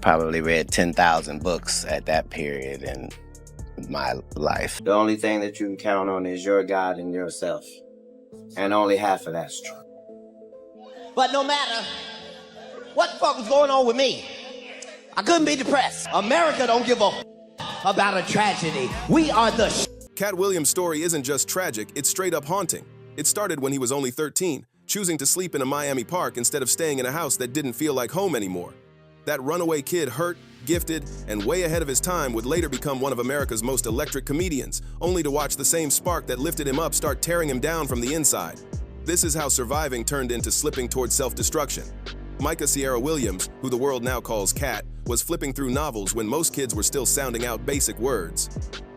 Probably read 10,000 books at that period in my life. The only thing that you can count on is your God and yourself. And only half of that's true. But no matter what the fuck was going on with me, I couldn't be depressed. America don't give a about a tragedy. We are the Katt Williams' story isn't just tragic, it's straight up haunting. It started when he was only 13, choosing to sleep in a Miami park instead of staying in a house that didn't feel like home anymore. That runaway kid, hurt, gifted, and way ahead of his time, would later become one of America's most electric comedians, only to watch the same spark that lifted him up start tearing him down from the inside. This is how surviving turned into slipping towards self-destruction. Micah Sierra Williams, who the world now calls Katt, was flipping through novels when most kids were still sounding out basic words.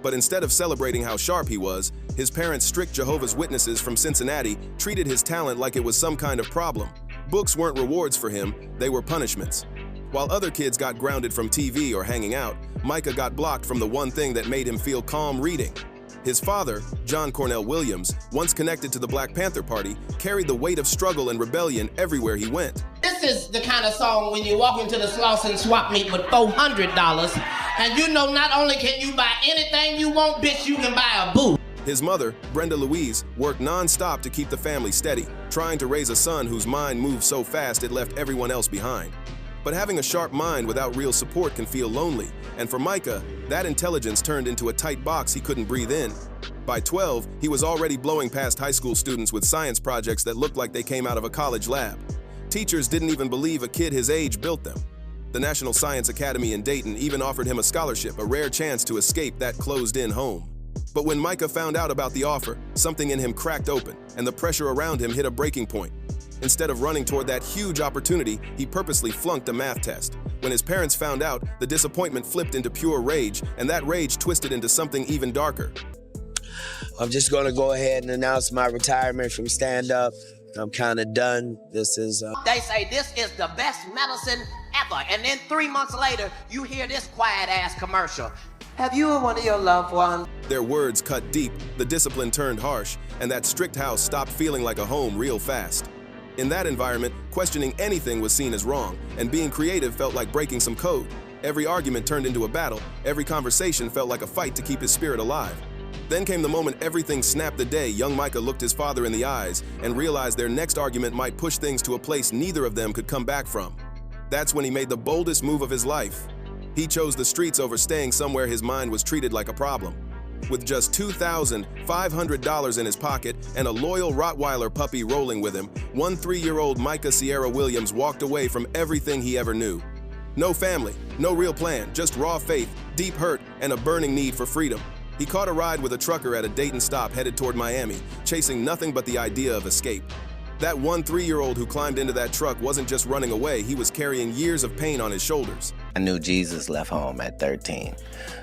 But instead of celebrating how sharp he was, his parents, strict Jehovah's Witnesses from Cincinnati, treated his talent like it was some kind of problem. Books weren't rewards for him, they were punishments. While other kids got grounded from TV or hanging out, Micah got blocked from the one thing that made him feel calm: reading. His father, John Cornell Williams, once connected to the Black Panther Party, carried the weight of struggle and rebellion everywhere he went. This is the kind of song when you walk into the Slauson swap meet with $400, and you know not only can you buy anything you want, bitch, you can buy a boot. His mother, Brenda Louise, worked non-stop to keep the family steady, trying to raise a son whose mind moved so fast it left everyone else behind. But having a sharp mind without real support can feel lonely, and for Micah, that intelligence turned into a tight box he couldn't breathe in. By 12, he was already blowing past high school students with science projects that looked like they came out of a college lab. Teachers didn't even believe a kid his age built them. The National Science Academy in Dayton even offered him a scholarship, a rare chance to escape that closed-in home. But when Micah found out about the offer, something in him cracked open, and the pressure around him hit a breaking point. Instead of running toward that huge opportunity, he purposely flunked a math test. When his parents found out, the disappointment flipped into pure rage, and that rage twisted into something even darker. I'm just gonna go ahead and announce my retirement from stand-up. I'm kind of done. This is... They say this is the best medicine ever, and then 3 months later, you hear this quiet-ass commercial. Have you or one of your loved ones? Their words cut deep, the discipline turned harsh, and that strict house stopped feeling like a home real fast. In that environment, questioning anything was seen as wrong, and being creative felt like breaking some code. Every argument turned into a battle, every conversation felt like a fight to keep his spirit alive. Then came the moment everything snapped. The day young Micah looked his father in the eyes and realized their next argument might push things to a place neither of them could come back from. That's when he made the boldest move of his life. He chose the streets over staying somewhere his mind was treated like a problem. With just $2,500 in his pocket and a loyal Rottweiler puppy rolling with him, 3-year-old Micah Sierra Williams walked away from everything he ever knew. No family, no real plan, just raw faith, deep hurt, and a burning need for freedom. He caught a ride with a trucker at a Dayton stop headed toward Miami, chasing nothing but the idea of escape. That 3-year-old who climbed into that truck wasn't just running away, he was carrying years of pain on his shoulders. I knew Jesus left home at 13,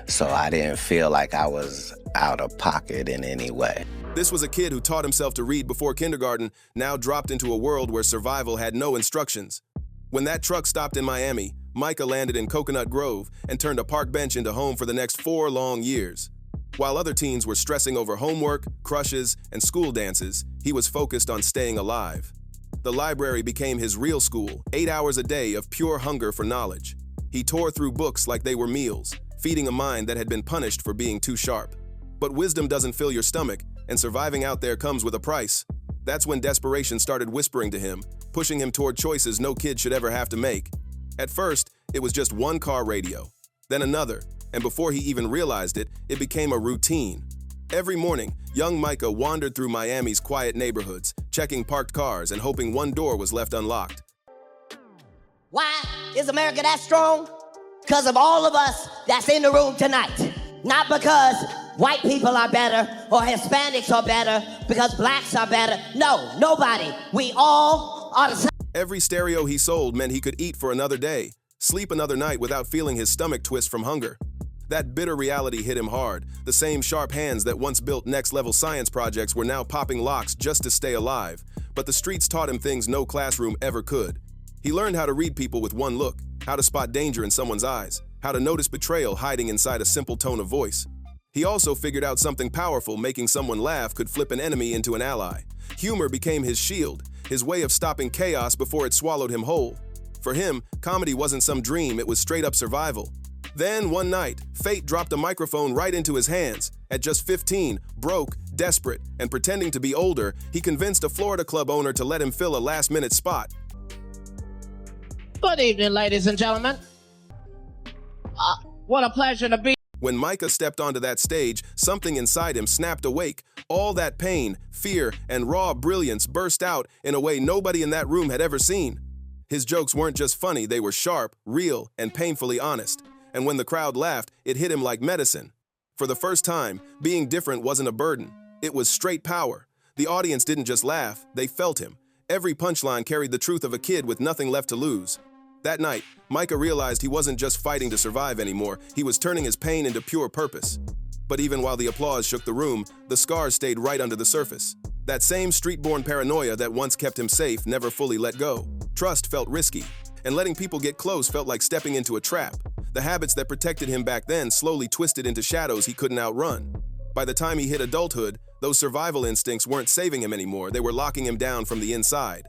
so I didn't feel like I was out of pocket in any way. This was a kid who taught himself to read before kindergarten, now dropped into a world where survival had no instructions. When that truck stopped in Miami, Micah landed in Coconut Grove and turned a park bench into home for the next 4 long years. While other teens were stressing over homework, crushes, and school dances, he was focused on staying alive. The library became his real school, 8 hours a day of pure hunger for knowledge. He tore through books like they were meals, feeding a mind that had been punished for being too sharp. But wisdom doesn't fill your stomach, and surviving out there comes with a price. That's when desperation started whispering to him, pushing him toward choices no kid should ever have to make. At first, it was just one car radio, then another, and before he even realized it, it became a routine. Every morning, young Micah wandered through Miami's quiet neighborhoods, checking parked cars and hoping one door was left unlocked. Why is America that strong? Because of all of us that's in the room tonight. Not because white people are better or Hispanics are better, because blacks are better. No, nobody. We all are the same. Every stereo he sold meant he could eat for another day, sleep another night without feeling his stomach twist from hunger. That bitter reality hit him hard. The same sharp hands that once built next-level science projects were now popping locks just to stay alive. But the streets taught him things no classroom ever could. He learned how to read people with one look, how to spot danger in someone's eyes, how to notice betrayal hiding inside a simple tone of voice. He also figured out something powerful: making someone laugh could flip an enemy into an ally. Humor became his shield, his way of stopping chaos before it swallowed him whole. For him, comedy wasn't some dream, it was straight up survival. Then, one night, fate dropped a microphone right into his hands. At just 15, broke, desperate, and pretending to be older, he convinced a Florida club owner to let him fill a last-minute spot. Good evening, ladies and gentlemen. What a pleasure to be. When Micah stepped onto that stage, something inside him snapped awake. All that pain, fear, and raw brilliance burst out in a way nobody in that room had ever seen. His jokes weren't just funny, they were sharp, real, and painfully honest. And when the crowd laughed, it hit him like medicine. For the first time, being different wasn't a burden. It was straight power. The audience didn't just laugh, they felt him. Every punchline carried the truth of a kid with nothing left to lose. That night, Micah realized he wasn't just fighting to survive anymore, he was turning his pain into pure purpose. But even while the applause shook the room, the scars stayed right under the surface. That same street-born paranoia that once kept him safe never fully let go. Trust felt risky, and letting people get close felt like stepping into a trap. The habits that protected him back then slowly twisted into shadows he couldn't outrun. By the time he hit adulthood, those survival instincts weren't saving him anymore, they were locking him down from the inside.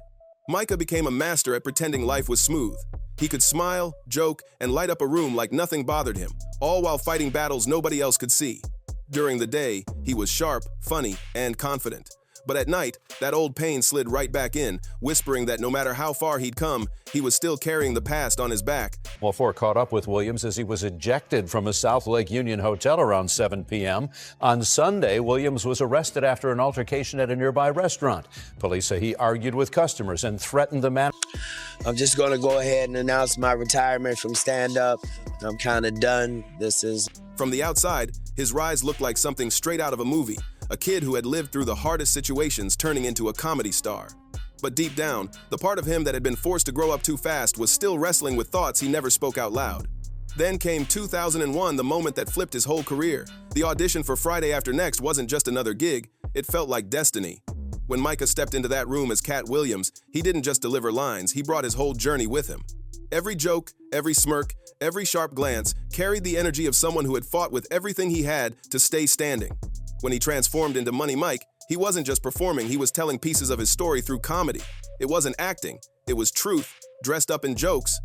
Micah became a master at pretending life was smooth. He could smile, joke, and light up a room like nothing bothered him, all while fighting battles nobody else could see. During the day, he was sharp, funny, and confident. But at night, that old pain slid right back in, whispering that no matter how far he'd come, he was still carrying the past on his back. Well, 4 caught up with Williams as he was ejected from a South Lake Union hotel around 7 p.m. On Sunday, Williams was arrested after an altercation at a nearby restaurant. Police say he argued with customers and threatened the man. I'm just going to go ahead and announce my retirement from stand-up. I'm kind of done. From the outside, his rise looked like something straight out of a movie. A kid who had lived through the hardest situations turning into a comedy star. But deep down, the part of him that had been forced to grow up too fast was still wrestling with thoughts he never spoke out loud. Then came 2001, the moment that flipped his whole career. The audition for Friday After Next wasn't just another gig, it felt like destiny. When Micah stepped into that room as Katt Williams, he didn't just deliver lines, he brought his whole journey with him. Every joke, every smirk, every sharp glance carried the energy of someone who had fought with everything he had to stay standing. When he transformed into Money Mike, he wasn't just performing, he was telling pieces of his story through comedy. It wasn't acting, it was truth, dressed up in jokes.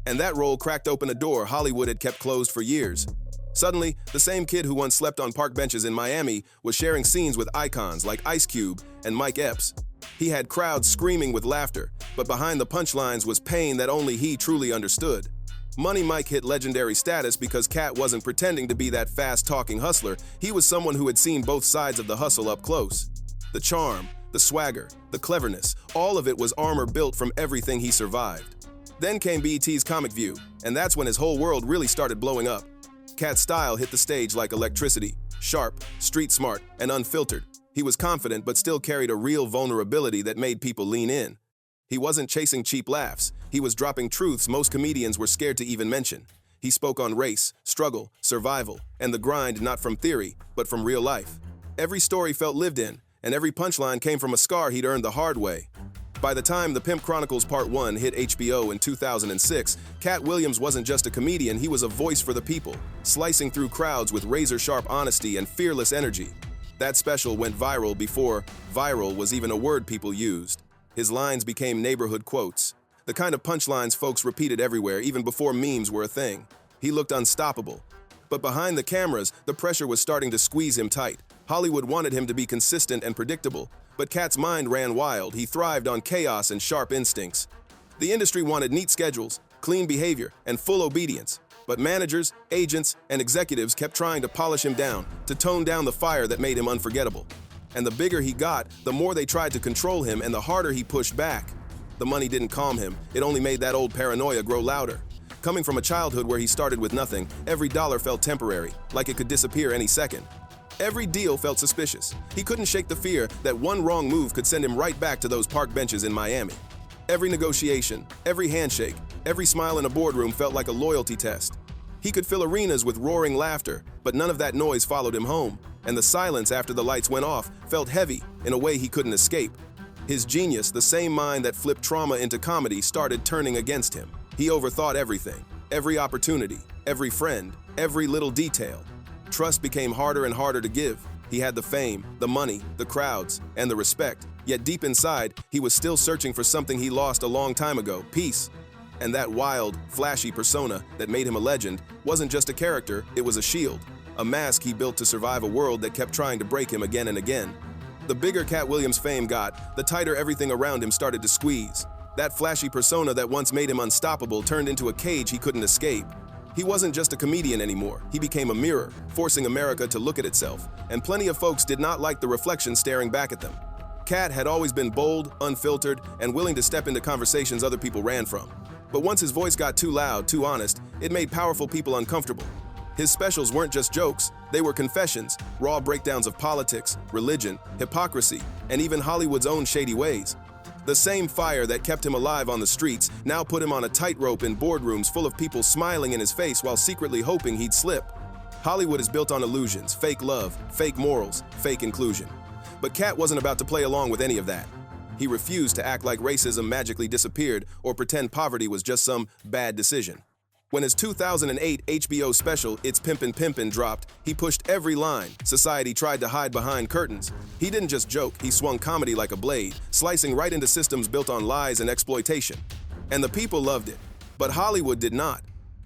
And that role cracked open a door Hollywood had kept closed for years. Suddenly, the same kid who once slept on park benches in Miami was sharing scenes with icons like Ice Cube and Mike Epps. He had crowds screaming with laughter, but behind the punchlines was pain that only he truly understood. Money Mike hit legendary status because Katt wasn't pretending to be that fast-talking hustler, he was someone who had seen both sides of the hustle up close. The charm, the swagger, the cleverness, all of it was armor built from everything he survived. Then came BET's Comic View, and that's when his whole world really started blowing up. Katt's style hit the stage like electricity, sharp, street smart, and unfiltered. He was confident but still carried a real vulnerability that made people lean in. He wasn't chasing cheap laughs, he was dropping truths most comedians were scared to even mention. He spoke on race, struggle, survival, and the grind not from theory, but from real life. Every story felt lived in, and every punchline came from a scar he'd earned the hard way. By the time The Pimp Chronicles Part 1 hit HBO in 2006, Katt Williams wasn't just a comedian, he was a voice for the people, slicing through crowds with razor-sharp honesty and fearless energy. That special went viral before viral was even a word people used. His lines became neighborhood quotes, the kind of punchlines folks repeated everywhere even before memes were a thing. He looked unstoppable. But behind the cameras, the pressure was starting to squeeze him tight. Hollywood wanted him to be consistent and predictable, but Katt's mind ran wild. He thrived on chaos and sharp instincts. The industry wanted neat schedules, clean behavior, and full obedience. But managers, agents, and executives kept trying to polish him down, to tone down the fire that made him unforgettable. And the bigger he got, the more they tried to control him and the harder he pushed back. The money didn't calm him, it only made that old paranoia grow louder. Coming from a childhood where he started with nothing, every dollar felt temporary, like it could disappear any second. Every deal felt suspicious. He couldn't shake the fear that one wrong move could send him right back to those park benches in Miami. Every negotiation, every handshake, every smile in a boardroom felt like a loyalty test. He could fill arenas with roaring laughter, but none of that noise followed him home, and the silence after the lights went off felt heavy in a way he couldn't escape. His genius, the same mind that flipped trauma into comedy, started turning against him. He overthought everything, every opportunity, every friend, every little detail. Trust became harder and harder to give. He had the fame, the money, the crowds, and the respect. Yet deep inside, he was still searching for something he lost a long time ago, peace. And that wild, flashy persona that made him a legend wasn't just a character, it was a shield, a mask he built to survive a world that kept trying to break him again and again. The bigger Katt Williams' fame got, the tighter everything around him started to squeeze. That flashy persona that once made him unstoppable turned into a cage he couldn't escape. He wasn't just a comedian anymore, he became a mirror, forcing America to look at itself, and plenty of folks did not like the reflection staring back at them. Katt had always been bold, unfiltered, and willing to step into conversations other people ran from. But once his voice got too loud, too honest, it made powerful people uncomfortable. His specials weren't just jokes, they were confessions, raw breakdowns of politics, religion, hypocrisy, and even Hollywood's own shady ways. The same fire that kept him alive on the streets now put him on a tightrope in boardrooms full of people smiling in his face while secretly hoping he'd slip. Hollywood is built on illusions, fake love, fake morals, fake inclusion. But Katt wasn't about to play along with any of that. He refused to act like racism magically disappeared or pretend poverty was just some bad decision. When his 2008 HBO special, It's Pimpin' Pimpin', dropped, he pushed every line society tried to hide behind curtains. He didn't just joke, he swung comedy like a blade, slicing right into systems built on lies and exploitation. And the people loved it. But Hollywood did not.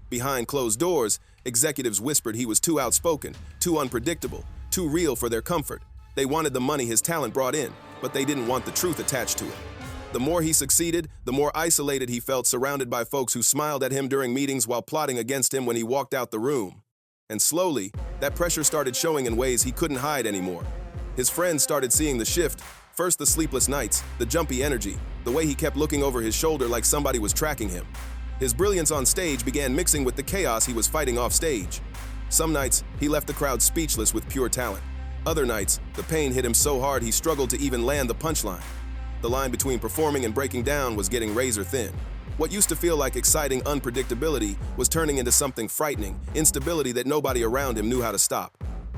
Behind closed doors, executives whispered he was too outspoken, too unpredictable, too real for their comfort. They wanted the money his talent brought in, but they didn't want the truth attached to it. The more he succeeded, the more isolated he felt, surrounded by folks who smiled at him during meetings while plotting against him when he walked out the room. And slowly, that pressure started showing in ways he couldn't hide anymore. His friends started seeing the shift. First the sleepless nights, the jumpy energy, the way he kept looking over his shoulder like somebody was tracking him. His brilliance on stage began mixing with the chaos he was fighting off stage. Some nights, he left the crowd speechless with pure talent. Other nights, the pain hit him so hard he struggled to even land the punchline. The line between performing and breaking down was getting razor thin. What used to feel like exciting unpredictability was turning into something frightening, instability that nobody around him knew how to stop.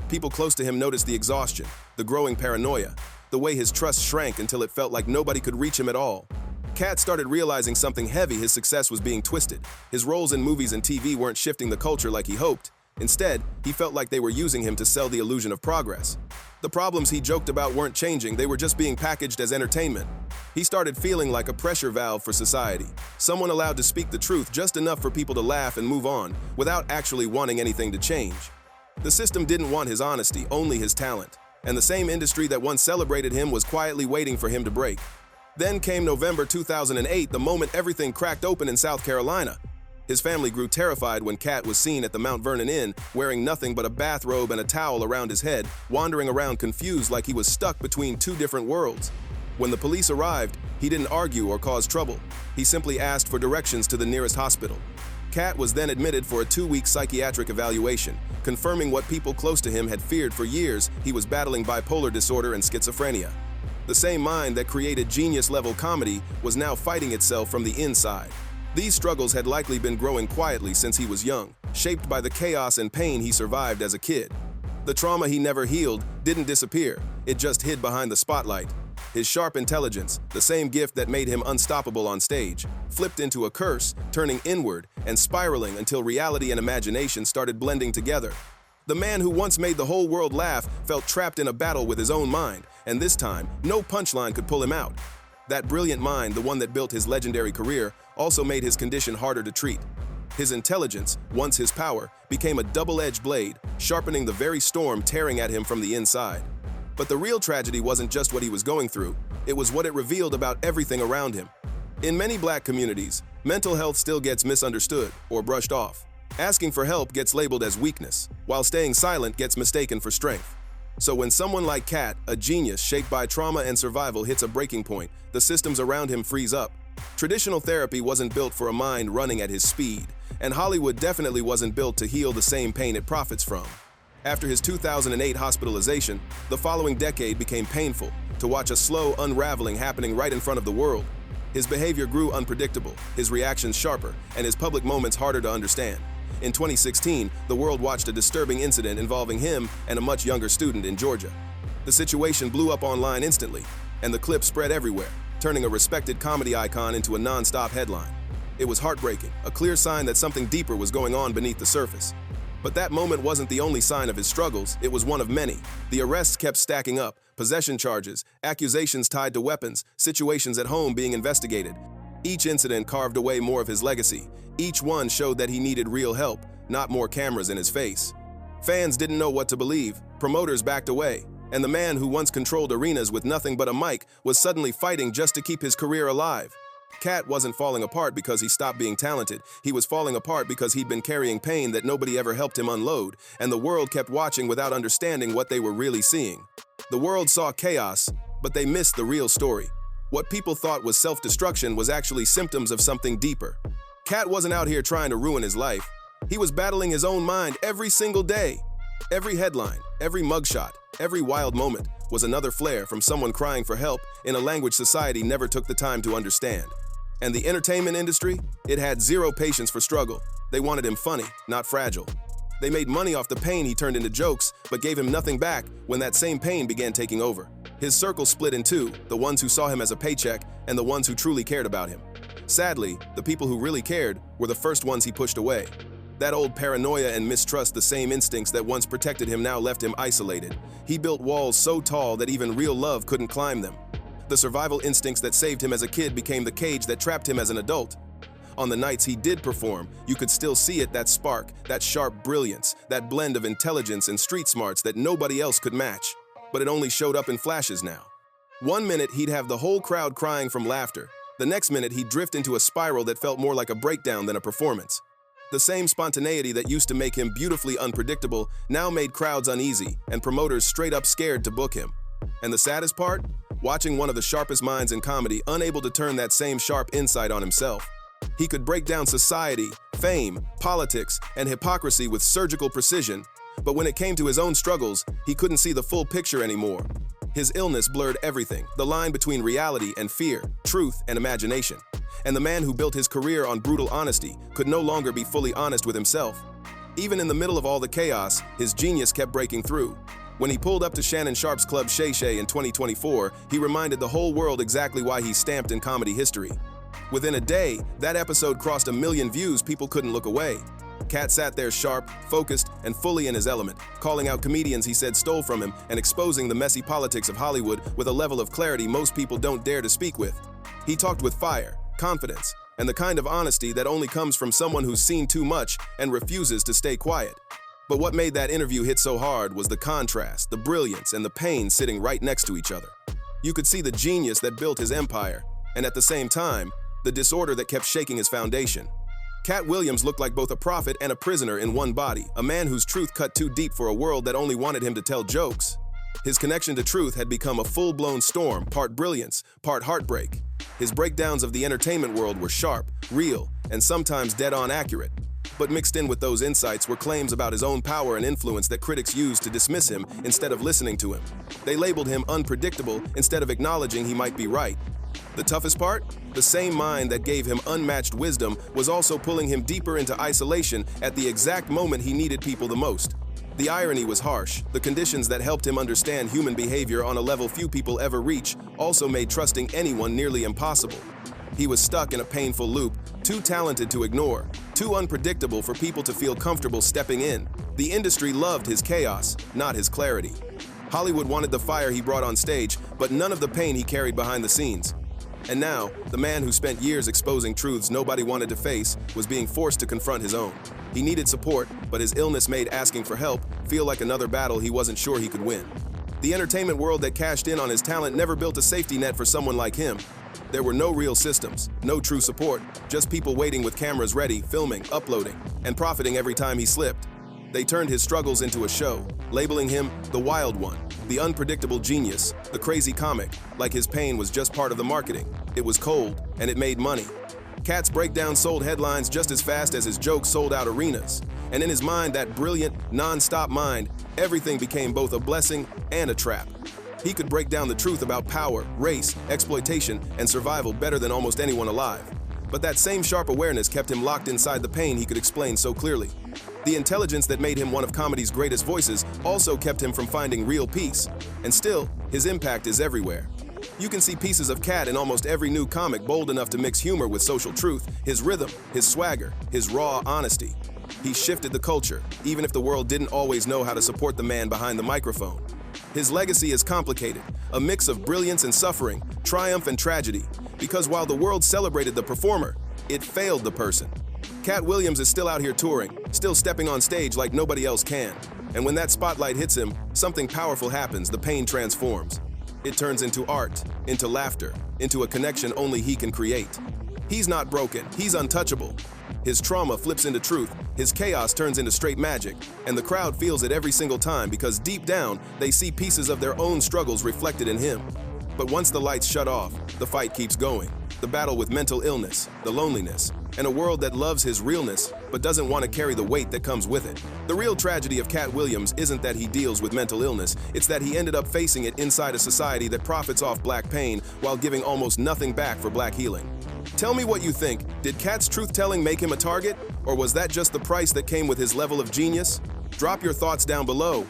People close to him noticed the exhaustion, the growing paranoia, the way his trust shrank until it felt like nobody could reach him at all. Katt started realizing something heavy: his success was being twisted. His roles in movies and TV weren't shifting the culture like he hoped. Instead, he felt like they were using him to sell the illusion of progress. The problems he joked about weren't changing, they were just being packaged as entertainment. He started feeling like a pressure valve for society, someone allowed to speak the truth just enough for people to laugh and move on, without actually wanting anything to change. The system didn't want his honesty, only his talent. And the same industry that once celebrated him was quietly waiting for him to break. Then came November 2008, the moment everything cracked open in South Carolina. His family grew terrified when Katt was seen at the Mount Vernon Inn, wearing nothing but a bathrobe and a towel around his head, wandering around confused like he was stuck between two different worlds. When the police arrived, he didn't argue or cause trouble. He simply asked for directions to the nearest hospital. Katt was then admitted for a 2-week psychiatric evaluation, confirming what people close to him had feared for years: he was battling bipolar disorder and schizophrenia. The same mind that created genius-level comedy was now fighting itself from the inside. These struggles had likely been growing quietly since he was young, shaped by the chaos and pain he survived as a kid. The trauma he never healed didn't disappear, it just hid behind the spotlight. His sharp intelligence, the same gift that made him unstoppable on stage, flipped into a curse, turning inward and spiraling until reality and imagination started blending together. The man who once made the whole world laugh felt trapped in a battle with his own mind, and this time, no punchline could pull him out. That brilliant mind, the one that built his legendary career, also made his condition harder to treat. His intelligence, once his power, became a double-edged blade, sharpening the very storm tearing at him from the inside. But the real tragedy wasn't just what he was going through, it was what it revealed about everything around him. In many Black communities, mental health still gets misunderstood or brushed off. Asking for help gets labeled as weakness, while staying silent gets mistaken for strength. So when someone like Katt, a genius shaped by trauma and survival, hits a breaking point, the systems around him freeze up. Traditional therapy wasn't built for a mind running at his speed, and Hollywood definitely wasn't built to heal the same pain it profits from. After his 2008 hospitalization, the following decade became painful, to watch a slow unraveling happening right in front of the world. His behavior grew unpredictable, his reactions sharper, and his public moments harder to understand. In 2016, the world watched a disturbing incident involving him and a much younger student in Georgia. The situation blew up online instantly, and the clip spread everywhere, turning a respected comedy icon into a non-stop headline. It was heartbreaking, a clear sign that something deeper was going on beneath the surface. But that moment wasn't the only sign of his struggles, it was one of many. The arrests kept stacking up, possession charges, accusations tied to weapons, situations at home being investigated. Each incident carved away more of his legacy. Each one showed that he needed real help, not more cameras in his face. Fans didn't know what to believe, promoters backed away, and the man who once controlled arenas with nothing but a mic was suddenly fighting just to keep his career alive. Katt wasn't falling apart because he stopped being talented. He was falling apart because he'd been carrying pain that nobody ever helped him unload, and the world kept watching without understanding what they were really seeing. The world saw chaos, but they missed the real story. What people thought was self-destruction was actually symptoms of something deeper. Katt wasn't out here trying to ruin his life. He was battling his own mind every single day. Every headline, every mugshot, every wild moment was another flare from someone crying for help in a language society never took the time to understand. And the entertainment industry, it had zero patience for struggle. They wanted him funny, not fragile. They made money off the pain he turned into jokes, but gave him nothing back when that same pain began taking over. His circle split in two, the ones who saw him as a paycheck and the ones who truly cared about him. Sadly, the people who really cared were the first ones he pushed away. That old paranoia and mistrust, the same instincts that once protected him, now left him isolated. He built walls so tall that even real love couldn't climb them. The survival instincts that saved him as a kid became the cage that trapped him as an adult. On the nights he did perform, you could still see it, that spark, that sharp brilliance, that blend of intelligence and street smarts that nobody else could match. But it only showed up in flashes now. One minute he'd have the whole crowd crying from laughter. The next minute he'd drift into a spiral that felt more like a breakdown than a performance. The same spontaneity that used to make him beautifully unpredictable now made crowds uneasy and promoters straight up scared to book him. And the saddest part? Watching one of the sharpest minds in comedy unable to turn that same sharp insight on himself. He could break down society, fame, politics, and hypocrisy with surgical precision, but when it came to his own struggles, he couldn't see the full picture anymore. His illness blurred everything, the line between reality and fear, truth and imagination. And the man who built his career on brutal honesty could no longer be fully honest with himself. Even in the middle of all the chaos, his genius kept breaking through. When he pulled up to Shannon Sharpe's club Shay Shay in 2024, he reminded the whole world exactly why he's stamped in comedy history. Within a day, that episode crossed 1 million views. People couldn't look away. Katt sat there sharp, focused, and fully in his element, calling out comedians he said stole from him and exposing the messy politics of Hollywood with a level of clarity most people don't dare to speak with. He talked with fire, confidence, and the kind of honesty that only comes from someone who's seen too much and refuses to stay quiet. But what made that interview hit so hard was the contrast, the brilliance, and the pain sitting right next to each other. You could see the genius that built his empire, and at the same time, the disorder that kept shaking his foundation. Katt Williams looked like both a prophet and a prisoner in one body, a man whose truth cut too deep for a world that only wanted him to tell jokes. His connection to truth had become a full-blown storm, part brilliance, part heartbreak. His breakdowns of the entertainment world were sharp, real, and sometimes dead-on accurate. But mixed in with those insights were claims about his own power and influence that critics used to dismiss him instead of listening to him. They labeled him unpredictable instead of acknowledging he might be right. The toughest part? The same mind that gave him unmatched wisdom was also pulling him deeper into isolation at the exact moment he needed people the most. The irony was harsh. The conditions that helped him understand human behavior on a level few people ever reach also made trusting anyone nearly impossible. He was stuck in a painful loop, too talented to ignore, too unpredictable for people to feel comfortable stepping in. The industry loved his chaos, not his clarity. Hollywood wanted the fire he brought on stage, but none of the pain he carried behind the scenes. And now, the man who spent years exposing truths nobody wanted to face was being forced to confront his own. He needed support, but his illness made asking for help feel like another battle he wasn't sure he could win. The entertainment world that cashed in on his talent never built a safety net for someone like him. There were no real systems, no true support, just people waiting with cameras ready, filming, uploading, and profiting every time he slipped. They turned his struggles into a show, labeling him the wild one, the unpredictable genius, the crazy comic, like his pain was just part of the marketing. It was cold, and it made money. Katt's breakdown sold headlines just as fast as his jokes sold out arenas. And in his mind, that brilliant, non-stop mind, everything became both a blessing and a trap. He could break down the truth about power, race, exploitation, and survival better than almost anyone alive. But that same sharp awareness kept him locked inside the pain he could explain so clearly. The intelligence that made him one of comedy's greatest voices also kept him from finding real peace. And still, his impact is everywhere. You can see pieces of Katt in almost every new comic bold enough to mix humor with social truth, his rhythm, his swagger, his raw honesty. He shifted the culture, even if the world didn't always know how to support the man behind the microphone. His legacy is complicated, a mix of brilliance and suffering, triumph and tragedy, Because while the world celebrated the performer, it failed the person. Katt Williams is still out here touring, still stepping on stage like nobody else can. And when that spotlight hits him, something powerful happens. The pain transforms. It turns into art, into laughter, into a connection only he can create. He's not broken, he's untouchable. His trauma flips into truth, his chaos turns into straight magic, and the crowd feels it every single time because deep down, they see pieces of their own struggles reflected in him. But once the lights shut off, the fight keeps going. The battle with mental illness, the loneliness, and a world that loves his realness but doesn't want to carry the weight that comes with it. The real tragedy of Katt Williams isn't that he deals with mental illness, it's that he ended up facing it inside a society that profits off black pain while giving almost nothing back for black healing. Tell me what you think. Did Katt's truth-telling make him a target? Or was that just the price that came with his level of genius? Drop your thoughts down below.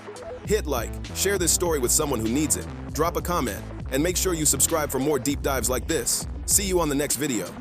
Hit like, share this story with someone who needs it, drop a comment, and make sure you subscribe for more deep dives like this. See you on the next video.